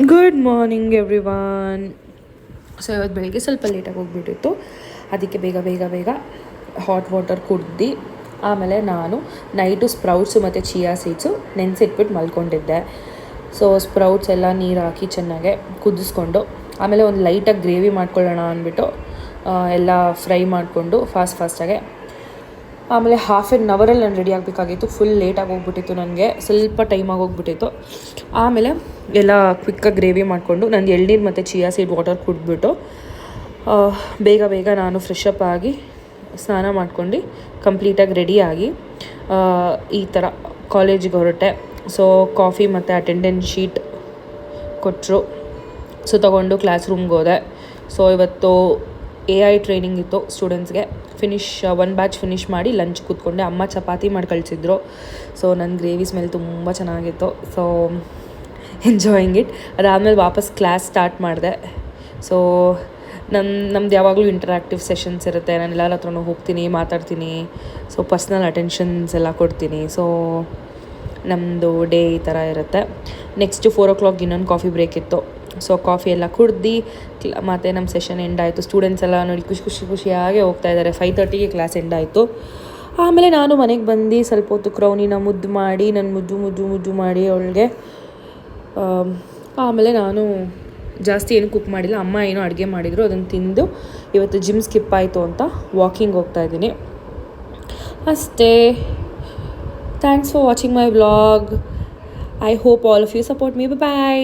Good morning everyone. So ಇವತ್ತು ಬೆಳಿಗ್ಗೆ ಸ್ವಲ್ಪ ಲೇಟಾಗಿ ಹೋಗ್ಬಿಟ್ಟಿತ್ತು, ಅದಕ್ಕೆ ಬೇಗ ಬೇಗ ಬೇಗ ಹಾಟ್ ವಾಟರ್ ಕುಡ್ದು ಆಮೇಲೆ ನಾನು ನೈಟು ಸ್ಪ್ರೌಟ್ಸು ಮತ್ತು ಚಿಯಾ ಸೀಡ್ಸು ನೆನೆಸಿಟ್ಬಿಟ್ಟು ಮಲ್ಕೊಂಡಿದ್ದೆ. ಸೊ ಸ್ಪ್ರೌಟ್ಸ್ ಎಲ್ಲ ನೀರು ಹಾಕಿ ಚೆನ್ನಾಗೆ ಕುದಿಸ್ಕೊಂಡು ಆಮೇಲೆ ಒಂದು ಲೈಟಾಗಿ ಗ್ರೇವಿ ಮಾಡ್ಕೊಳ್ಳೋಣ ಅಂದ್ಬಿಟ್ಟು ಎಲ್ಲ ಫ್ರೈ ಮಾಡಿಕೊಂಡು ಫಾಸ್ಟಾಗೆ ಆಮೇಲೆ ಹಾಫ್ ಆನ್ ಅವರಲ್ಲಿ ನಾನು ರೆಡಿ ಆಗಬೇಕಾಗಿತ್ತು. ಫುಲ್ ಲೇಟಾಗಿ ಹೋಗ್ಬಿಟ್ಟಿತ್ತು, ನನಗೆ ಸ್ವಲ್ಪ ಟೈಮಾಗಿ ಹೋಗ್ಬಿಟ್ಟಿತ್ತು. ಆಮೇಲೆ ಎಲ್ಲ ಕ್ವಿಕ್ಕಾಗಿ ಗ್ರೇವಿ ಮಾಡಿಕೊಂಡು ನಂದು ಎಳ್ನೀರು ಮತ್ತು ಚಿಯಾ ಸೀಡ್ ವಾಟರ್ ಕುಡಿದ್ಬಿಟ್ಟು ಬೇಗ ಬೇಗ ನಾನು ಫ್ರೆಶ್ ಅಪ್ ಆಗಿ ಸ್ನಾನ ಮಾಡ್ಕೊಂಡು ಕಂಪ್ಲೀಟಾಗಿ ರೆಡಿಯಾಗಿ ಈ ಥರ ಕಾಲೇಜಿಗೆ ಹೊರಟೆ. ಸೊ ಕಾಫಿ ಮತ್ತು ಅಟೆಂಡೆನ್ಸ್ ಶೀಟ್ ಕೊಟ್ಟರು. ಸೊ ತೊಗೊಂಡು ಕ್ಲಾಸ್ ರೂಮ್ಗೆ ಹೋದೆ. ಸೊ ಇವತ್ತು AI ಟ್ರೈನಿಂಗ್ ಇತ್ತು ಸ್ಟೂಡೆಂಟ್ಸ್ಗೆ. ಒನ್ ಬ್ಯಾಚ್ ಫಿನಿಷ್ ಮಾಡಿ ಲಂಚ್ ಕೂತ್ಕೊಂಡೆ. ಅಮ್ಮ ಚಪಾತಿ ಮಾಡಿ ಕಳಿಸಿದ್ರು. ಸೊ ನನ್ನ ಗ್ರೇವಿ ಸ್ಮೆಲ್ ತುಂಬ ಚೆನ್ನಾಗಿತ್ತು. So enjoying it. ಅದಾದಮೇಲೆ ವಾಪಸ್ ಕ್ಲಾಸ್ ಸ್ಟಾರ್ಟ್ ಮಾಡಿದೆ. ಸೊ ನಮ್ದು ಯಾವಾಗಲೂ ಇಂಟರಾಕ್ಟಿವ್ ಸೆಷನ್ಸ್ ಇರುತ್ತೆ. ನಾನು ಎಲ್ಲರ ಹತ್ರನೂ ಹೋಗ್ತೀನಿ, ಮಾತಾಡ್ತೀನಿ. ಸೊ ಪರ್ಸ್ನಲ್ ಅಟೆನ್ಷನ್ಸ್ ಎಲ್ಲ ಕೊಡ್ತೀನಿ. ಸೊ ನಮ್ಮದು ಡೇ ಈ ಥರ ಇರುತ್ತೆ. ನೆಕ್ಸ್ಟು 4 o'clock ಇನ್ನೊಂದು ಕಾಫಿ ಬ್ರೇಕ್ ಇತ್ತು. ಸೊ ಕಾಫಿ ಎಲ್ಲ ಕುಡ್ದು ಮತ್ತು ನಮ್ಮ ಸೆಷನ್ ಎಂಡ್ ಆಯಿತು. ಸ್ಟೂಡೆಂಟ್ಸ್ ಎಲ್ಲ ನೋಡಿ ಖುಷಿಯಾಗಿ ಹೋಗ್ತಾ ಇದ್ದಾರೆ. 5:30ಗೆ ಕ್ಲಾಸ್ ಎಂಡ್ ಆಯಿತು. ಆಮೇಲೆ ನಾನು ಮನೆಗೆ ಬಂದು ಸ್ವಲ್ಪ ಹೊತ್ತು ಕ್ರೌನಿನ ಮುದ್ದು ಮಾಡಿ ಮುದ್ದು ಮಾಡಿ ಅವಳಿಗೆ ಆಮೇಲೆ ನಾನು ಜಾಸ್ತಿ ಏನು ಕುಕ್ ಮಾಡಿಲ್ಲ. ಅಮ್ಮ ಏನೋ ಅಡುಗೆ ಮಾಡಿದರು, ಅದನ್ನು ತಿಂದು ಇವತ್ತು ಜಿಮ್ ಸ್ಕಿಪ್ ಆಯಿತು ಅಂತ ವಾಕಿಂಗ್ ಹೋಗ್ತಾಯಿದ್ದೀನಿ ಅಷ್ಟೇ. Thanks for watching my vlog. I hope all of you support me. Bye bye.